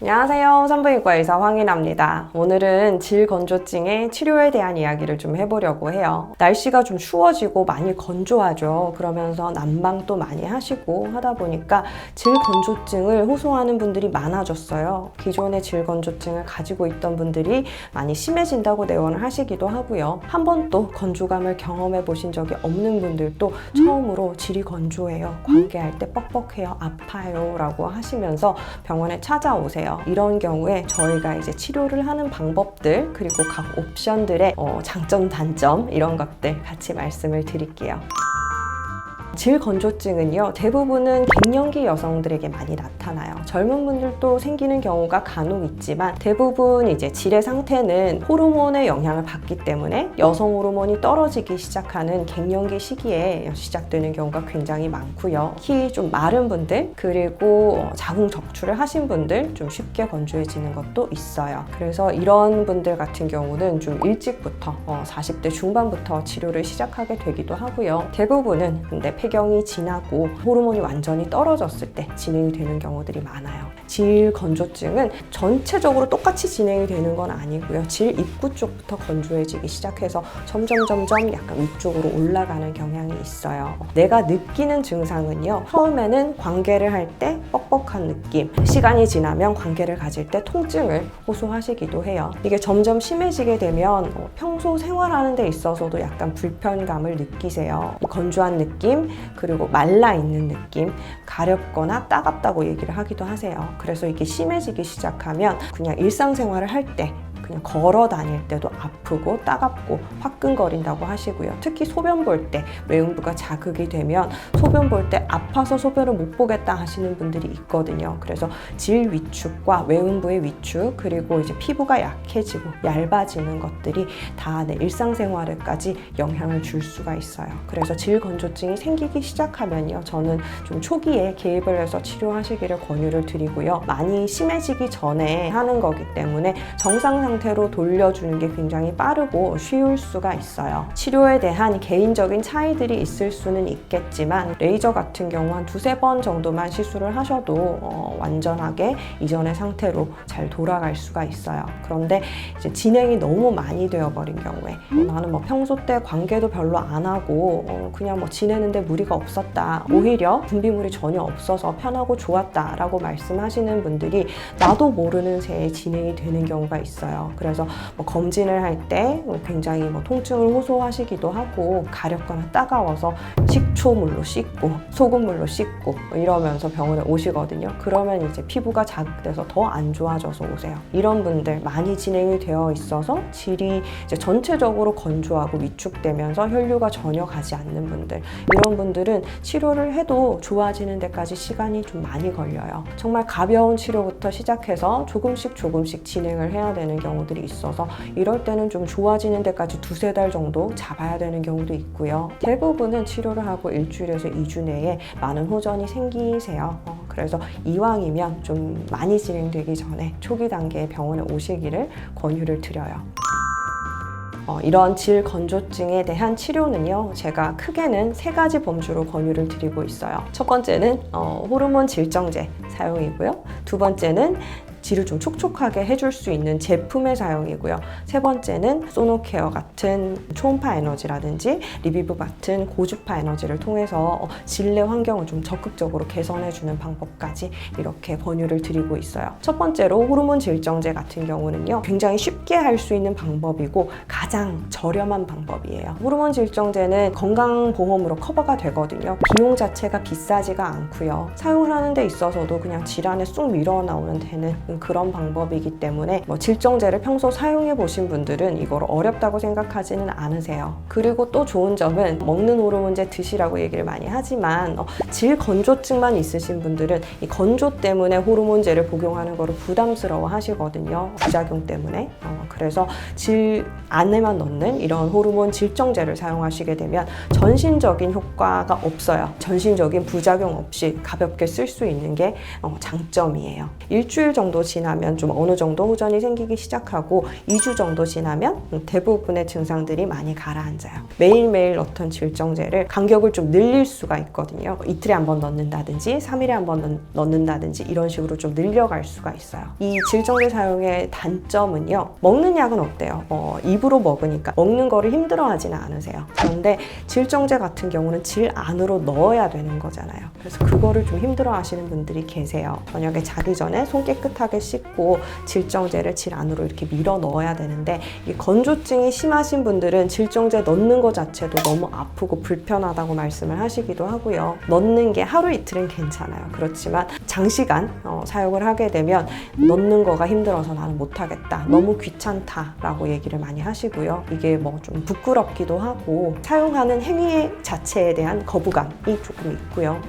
안녕하세요. 산부인과 의사 황인아입니다. 오늘은 질건조증의 치료에 대한 이야기를 좀 해보려고 해요. 날씨가 좀 추워지고 많이 건조하죠. 그러면서 난방도 많이 하시고 하다 보니까 질건조증을 호소하는 분들이 많아졌어요. 기존의 질건조증을 가지고 있던 분들이 많이 심해진다고 내원을 하시기도 하고요. 한 번도 건조감을 경험해 보신 적이 없는 분들도 처음으로 질이 건조해요. 관계할 때 뻑뻑해요. 아파요. 라고 하시면서 병원에 찾아오세요. 이런 경우에 저희가 이제 치료를 하는 방법들 그리고 각 옵션들의 장점, 단점 이런 것들 같이 말씀을 드릴게요. 질건조증은요, 대부분은 갱년기 여성들에게 많이 나타나요. 젊은 분들도 생기는 경우가 간혹 있지만 대부분 이제 질의 상태는 호르몬의 영향을 받기 때문에 여성 호르몬이 떨어지기 시작하는 갱년기 시기에 시작되는 경우가 굉장히 많고요. 특히 좀 마른 분들 그리고 자궁 적출을 하신 분들 좀 쉽게 건조해지는 것도 있어요. 그래서 이런 분들 같은 경우는 좀 일찍부터 40대 중반부터 치료를 시작하게 되기도 하고요. 대부분은 근데 폐경이 지나고 호르몬이 완전히 떨어졌을 때 진행이 되는 경우들이 많아요. 질건조증은 전체적으로 똑같이 진행이 되는 건 아니고요. 질 입구 쪽부터 건조해지기 시작해서 점점 약간 위쪽으로 올라가는 경향이 있어요. 내가 느끼는 증상은요, 처음에는 관계를 할 때 뻑뻑한 느낌, 시간이 지나면 관계를 가질 때 통증을 호소하시기도 해요. 이게 점점 심해지게 되면 평소 생활하는 데 있어서도 약간 불편감을 느끼세요. 건조한 느낌, 그리고 말라있는 느낌, 가렵거나 따갑다고 얘기를 하기도 하세요. 그래서 이게 심해지기 시작하면 그냥 일상생활을 할 때 그냥 걸어 다닐 때도 아프고 따갑고 화끈거린다고 하시고요. 특히 소변 볼 때 외음부가 자극이 되면 소변 볼 때 아파서 소변을 못 보겠다 하시는 분들이 있거든요. 그래서 질 위축과 외음부의 위축 그리고 이제 피부가 약해지고 얇아지는 것들이 다 내 일상생활에까지 영향을 줄 수가 있어요. 그래서 질건조증이 생기기 시작하면요, 저는 좀 초기에 개입을 해서 치료하시기를 권유를 드리고요. 많이 심해지기 전에 하는 거기 때문에 정상 상태로 돌려주는 게 굉장히 빠르고 쉬울 수가 있어요. 치료에 대한 개인적인 차이들이 있을 수는 있겠지만 레이저 같은 경우 한 2-3번 정도만 시술을 하셔도 완전하게 이전의 상태로 잘 돌아갈 수가 있어요. 그런데 이제 진행이 너무 많이 되어버린 경우에 나는 뭐 평소 때 관계도 별로 안 하고 그냥 뭐 지내는데 무리가 없었다, 오히려 분비물이 전혀 없어서 편하고 좋았다 라고 말씀하시는 분들이 나도 모르는 새에 진행이 되는 경우가 있어요. 그래서 뭐 검진을 할 때 굉장히 뭐 통증을 호소하시기도 하고 가렵거나 따가워서 식초물로 씻고 소금물로 씻고 이러면서 병원에 오시거든요. 그러면 이제 피부가 자극돼서 더 안 좋아져서 오세요. 이런 분들 많이 진행이 되어 있어서 질이 이제 전체적으로 건조하고 위축되면서 혈류가 전혀 가지 않는 분들, 이런 분들은 치료를 해도 좋아지는 데까지 시간이 좀 많이 걸려요. 정말 가벼운 치료부터 시작해서 조금씩 진행을 해야 되는 경우들이 있어서 이럴 때는 좀 좋아지는 데까지 2-3달 정도 잡아야 되는 경우도 있고요. 대부분은 치료를 하고 일주일에서 2주 내에 많은 호전이 생기세요. 그래서 이왕이면 좀 많이 진행되기 전에 초기 단계에 병원에 오시기를 권유를 드려요. 이런 질건조증에 대한 치료는요, 제가 크게는 3가지 범주로 권유를 드리고 있어요. 첫 번째는 호르몬 질정제 사용이고요. 두 번째는 질을 좀 촉촉하게 해줄 수 있는 제품의 사용이고요. 세 번째는 소노케어 같은 초음파 에너지라든지 리비브 같은 고주파 에너지를 통해서 질내 환경을 좀 적극적으로 개선해주는 방법까지 이렇게 권유를 드리고 있어요. 첫 번째로 호르몬 질정제 같은 경우는요, 굉장히 쉽게 할 수 있는 방법이고 가장 저렴한 방법이에요. 호르몬 질정제는 건강보험으로 커버가 되거든요. 비용 자체가 비싸지가 않고요. 사용을 하는 데 있어서도 그냥 질환에 쑥 밀어 나오면 되는 그런 방법이기 때문에 질정제를 평소 사용해 보신 분들은 이걸 어렵다고 생각하지는 않으세요. 그리고 또 좋은 점은 먹는 호르몬제 드시라고 얘기를 많이 하지만 질건조증만 있으신 분들은 이 건조 때문에 호르몬제를 복용하는 거를 부담스러워 하시거든요. 부작용 때문에. 그래서 질 안에만 넣는 이런 호르몬 질정제를 사용하시게 되면 전신적인 효과가 없어요. 전신적인 부작용 없이 가볍게 쓸 수 있는 게 장점이에요. 일주일 정도 지나면 좀 어느 정도 호전이 생기기 시작하고 2주 정도 지나면 대부분의 증상들이 많이 가라앉아요. 매일매일 넣던 질정제를 간격을 좀 늘릴 수가 있거든요. 이틀에 한 번 넣는다든지 3일에 한 번 넣는다든지 이런 식으로 좀 늘려갈 수가 있어요. 이 질정제 사용의 단점은요. 먹는 약은 어때요? 입으로 먹으니까 먹는 거를 힘들어하지는 않으세요. 그런데 질정제 같은 경우는 질 안으로 넣어야 되는 거잖아요. 그래서 그거를 좀 힘들어 하시는 분들이 계세요. 저녁에 자기 전에 손 깨끗하게 씻고 질정제를 질 안으로 이렇게 밀어 넣어야 되는데 이 건조증이 심하신 분들은 질정제 넣는 거 자체도 너무 아프고 불편하다고 말씀을 하시기도 하고요. 넣는 게 하루 이틀은 괜찮아요. 그렇지만 장시간 사용을 하게 되면 넣는 거가 힘들어서 나는 못하겠다. 너무 귀찮다라고 얘기를 많이 하시고요. 이게 뭐 좀 부끄럽기도 하고 사용하는 행위 자체에 대한 거부감이 조금 있고요.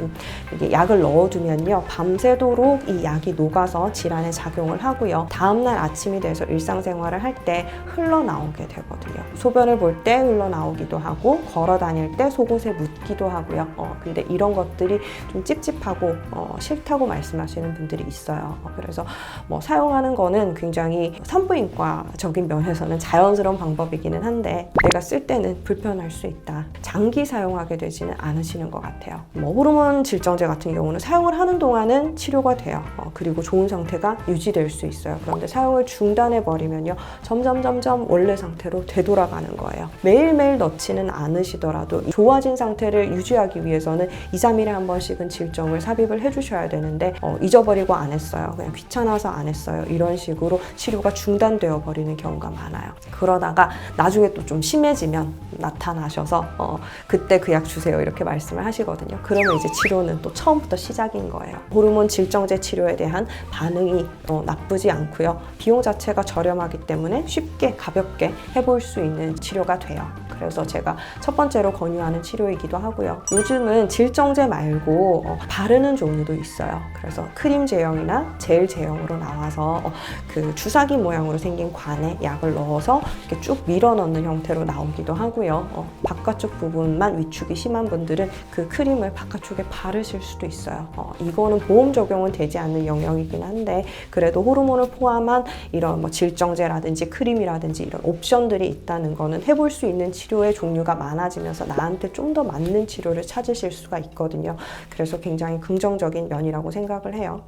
이게 약을 넣어두면요. 밤새도록 이 약이 녹아서 질환에 작용을 하고요. 다음날 아침이 돼서 일상생활을 할 때 흘러나오게 되거든요. 소변을 볼 때 흘러나오기도 하고 걸어 다닐 때 속옷에 묻기도 하고요. 근데 이런 것들이 좀 찝찝하고 싫다고 말씀하시는 분들이 있어요. 그래서 뭐 사용하는 거는 굉장히 산부인과적인 면에서는 자연스러운 방법이기는 한데 내가 쓸 때는 불편할 수 있다. 장기 사용하게 되지는 않으시는 것 같아요. 뭐 호르몬 질정제 같은 경우는 사용을 하는 동안은 치료가 돼요. 그리고 좋은 상태가 유지될 수 있어요. 그런데 사용을 중단해 버리면요. 점점 원래 상태로 되돌아가는 거예요. 매일매일 넣지는 않으시더라도 좋아진 상태를 유지하기 위해서는 2, 3일에 한 번씩은 질정을 삽입을 해주셔야 되는데 잊어버리고 안 했어요. 그냥 귀찮아서 안 했어요. 이런 식으로 치료가 중단되어 버리는 경우가 많아요. 그러다가 나중에 또 좀 심해지면 나타나셔서 그때 그 약 주세요 이렇게 말씀을 하시거든요. 그러면 이제 치료는 또 처음부터 시작인 거예요. 호르몬 질정제 치료에 대한 반응이 나쁘지 않고요. 비용 자체가 저렴하기 때문에 쉽게 가볍게 해볼 수 있는 치료가 돼요. 그래서 제가 첫 번째로 권유하는 치료이기도 하고요. 요즘은 질정제 말고 바르는 종류도 있어요. 그래서 크림 제형이나 젤 제형으로 나와서 그 주사기 모양으로 생긴 관에 약을 넣어서 이렇게 쭉 밀어 넣는 형태로 나오기도 하고요. 바깥쪽 부분만 위축이 심한 분들은 그 크림을 바깥쪽에 바르실 수도 있어요. 이거는 보험 적용은 되지 않는 영역이긴 한데 그래도 호르몬을 포함한 이런 뭐 질정제라든지 크림이라든지 이런 옵션들이 있다는 거는 해볼 수 있는 치료의 종류가 많아지면서 나한테 좀 더 맞는 치료를 찾으실 수가 있거든요. 그래서 굉장히 긍정적인 면이라고 생각을 해요.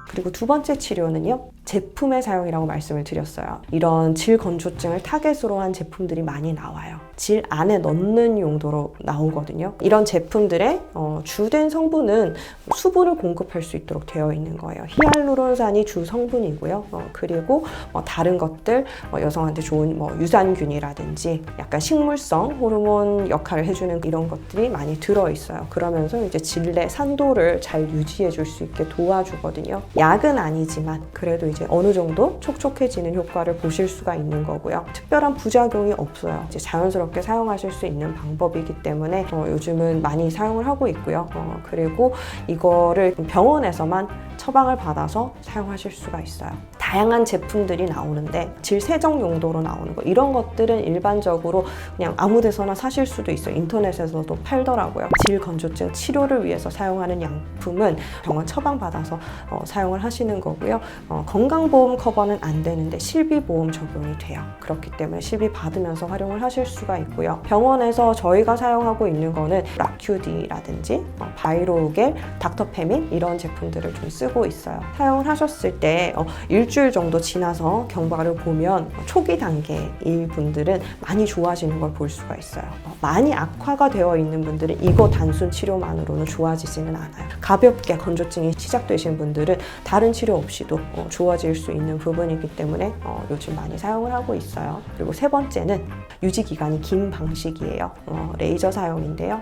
그리고 두 번째 치료는요. 제품의 사용이라고 말씀을 드렸어요. 이런 질 건조증을 타겟으로 한 제품들이 많이 나와요. 질 안에 넣는 용도로 나오거든요. 이런 제품들의 주된 성분은 수분을 공급할 수 있도록 되어 있는 거예요. 히알루론산이 주 성분이고요. 그리고 다른 것들 여성한테 좋은 유산균이라든지 약간 식물성 호르몬 역할을 해주는 이런 것들이 많이 들어있어요. 그러면서 이제 질내 산도를 잘 유지해 줄 수 있게 도와주거든요. 약은 아니지만 그래도 이제 어느 정도 촉촉해지는 효과를 보실 수가 있는 거고요. 특별한 부작용이 없어요. 이제 자연스럽게 사용하실 수 있는 방법이기 때문에 요즘은 많이 사용을 하고 있고요. 그리고 이거를 병원에서만 처방을 받아서 사용하실 수가 있어요. 다양한 제품들이 나오는데 질 세정 용도로 나오는 거 이런 것들은 일반적으로 그냥 아무 데서나 사실 수도 있어요. 인터넷에서도 팔더라고요. 질 건조증 치료를 위해서 사용하는 약품은 병원 처방 받아서 사용을 하시는 거고요. 건강보험 커버는 안 되는데 실비보험 적용이 돼요. 그렇기 때문에 실비 받으면서 활용을 하실 수가 있고요. 병원에서 저희가 사용하고 있는 거는 라큐디라든지 바이로겔, 닥터페민 이런 제품들을 좀 쓰고 있어요. 사용을 하셨을 때 일주일 정도 지나서 경과를 보면 초기 단계일 분들은 많이 좋아지는 걸 볼 수가 있어요. 많이 악화가 되어 있는 분들은 이거 단순 치료만으로는 좋아지지는 않아요. 가볍게 건조증이 시작되신 분들은 다른 치료 없이도 좋아질 수 있는 부분이기 때문에 요즘 많이 사용을 하고 있어요. 그리고 세 번째는 유지 기간이 긴 방식이에요. 레이저 사용인데요.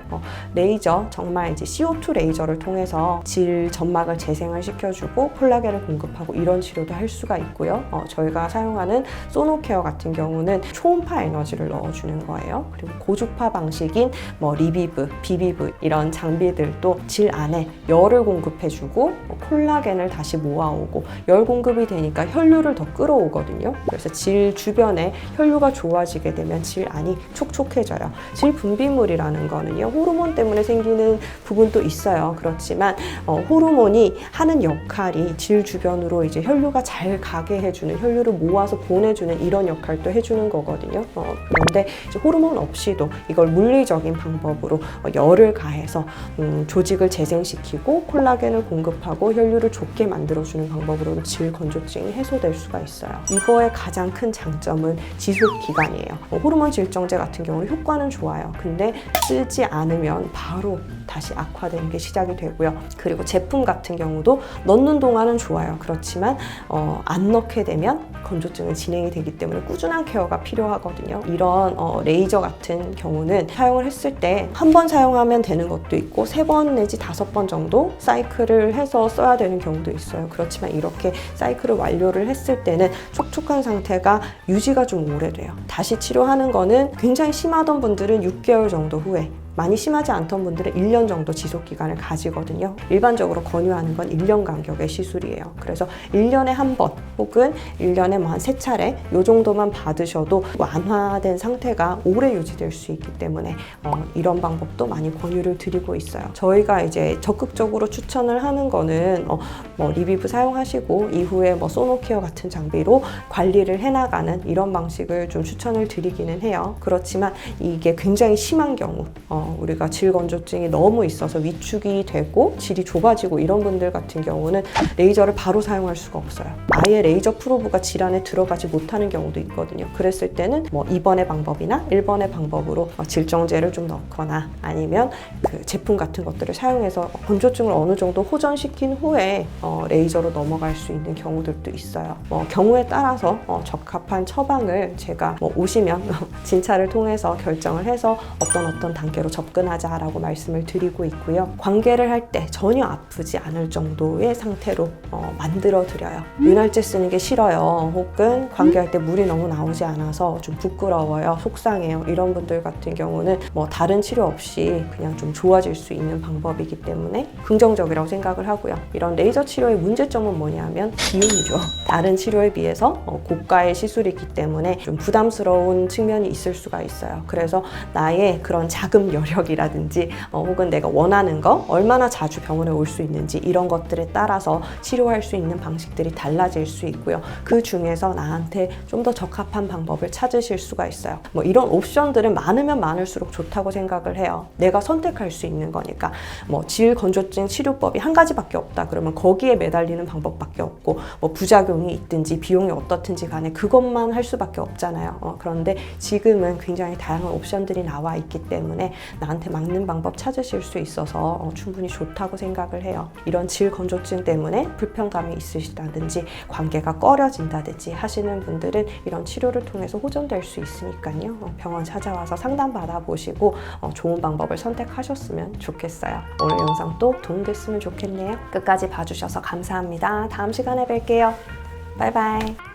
레이저 정말 이제 CO2 레이저를 통해서 질 점막을 재생을 시켜주고 콜라겐을 공급하고 이런 치료도 할 수가 있고요. 저희가 사용하는 소노케어 같은 경우는 초음파 에너지를 넣어주는 거예요. 그리고 고주파 방식인 리비브, 비비브 이런 장비들도 질 안에 열을 공급해주고 콜라겐을 다시 모아오고 열 공급이 되니까 혈류를 더 끌어오거든요. 그래서 질 주변에 혈류가 좋아지게 되면 질 안이 촉촉해져요. 질 분비물이라는 거는요, 호르몬 때문에 생기는 부분도 있어요. 그렇지만 호르몬이 하는 역할이 질 주변으로 이제 혈류가 잘 가게 해주는, 혈류를 모아서 보내주는 이런 역할도 해주는 거거든요. 그런데 이제 호르몬 없이도 이걸 물리적인 방법으로 열을 가해서 조직을 재생시키고 콜라겐을 공급하고 혈류를 좁게 만들어주는 방법으로 질 건조증이 해소될 수가 있어요. 이거의 가장 큰 장점은 지속 기간이에요. 호르몬 질정제 같은 경우는 효과는 좋아요. 근데 쓰지 않으면 바로 다시 악화되는 게 시작이 되고요. 그리고 제품 같은 경우도 넣는 동안은 좋아요. 그렇지만 안 넣게 되면 건조증은 진행이 되기 때문에 꾸준한 케어가 필요하거든요. 이런 레이저 같은 경우는 사용을 했을 때 한 번 사용하면 되는 것도 있고 3번 내지 5번 정도 사이클을 해서 써야 되는 경우도 있어요. 그렇지만 이렇게 사이클을 완료를 했을 때는 촉촉한 상태가 유지가 좀 오래돼요. 다시 치료하는 거는 굉장히 심하던 분들은 6개월 정도 후에, 많이 심하지 않던 분들은 1년 정도 지속기간을 가지거든요. 일반적으로 권유하는 건 1년 간격의 시술이에요. 그래서 1년에 한 번 혹은 1년에 뭐 한 3차례 이 정도만 받으셔도 완화된 상태가 오래 유지될 수 있기 때문에 이런 방법도 많이 권유를 드리고 있어요. 저희가 이제 적극적으로 추천을 하는 거는 뭐 리비브 사용하시고 이후에 뭐 소노케어 같은 장비로 관리를 해나가는 이런 방식을 좀 추천을 드리기는 해요. 그렇지만 이게 굉장히 심한 경우, 우리가 질 건조증이 너무 있어서 위축이 되고 질이 좁아지고 이런 분들 같은 경우는 레이저를 바로 사용할 수가 없어요. 아예 레이저 프로브가 질 안에 들어가지 못하는 경우도 있거든요. 그랬을 때는 뭐 2번의 방법이나 1번의 방법으로 질정제를 좀 넣거나 아니면 그 제품 같은 것들을 사용해서 건조증을 어느 정도 호전시킨 후에 레이저로 넘어갈 수 있는 경우들도 있어요. 경우에 따라서 적합한 처방을 제가 오시면 진찰을 통해서 결정을 해서 어떤 단계로 접근하자라고 말씀을 드리고 있고요. 관계를 할 때 전혀 아프지 않을 정도의 상태로 만들어 드려요. 윤활제 쓰는 게 싫어요. 혹은 관계할 때 물이 너무 나오지 않아서 좀 부끄러워요. 속상해요. 이런 분들 같은 경우는 뭐 다른 치료 없이 그냥 좀 좋아질 수 있는 방법이기 때문에 긍정적이라고 생각을 하고요. 이런 레이저 치료의 문제점은 뭐냐면 비용이죠. 다른 치료에 비해서 고가의 시술이기 때문에 좀 부담스러운 측면이 있을 수가 있어요. 그래서 나의 그런 자금 여력이라든지 혹은 내가 원하는 거, 얼마나 자주 병원에 올 수 있는지 이런 것들에 따라서 치료할 수 있는 방식들이 달라질 수 있고요. 그 중에서 나한테 좀 더 적합한 방법을 찾으실 수가 있어요. 뭐 이런 옵션들은 많으면 많을수록 좋다고 생각을 해요. 내가 선택할 수 있는 거니까. 뭐 질 건조증 치료법이 한 가지밖에 없다 그러면 거기에 매달리는 방법밖에 없고, 뭐 부작용이 있든지 비용이 어떻든지 간에 그것만 할 수밖에 없잖아요. 그런데 지금은 굉장히 다양한 옵션들이 나와 있기 때문에 나한테 맞는 방법 찾으실 수 있어서 충분히 좋다고 생각을 해요. 이런 질 건조증 때문에 불편감이 있으시다든지 관계가 꺼려진다든지 하시는 분들은 이런 치료를 통해서 호전될 수 있으니까요. 병원 찾아와서 상담 받아보시고 좋은 방법을 선택하셨으면 좋겠어요. 오늘 영상도 도움됐으면 좋겠네요. 끝까지 봐주셔서 감사합니다. 다음 시간에 뵐게요. 바이바이.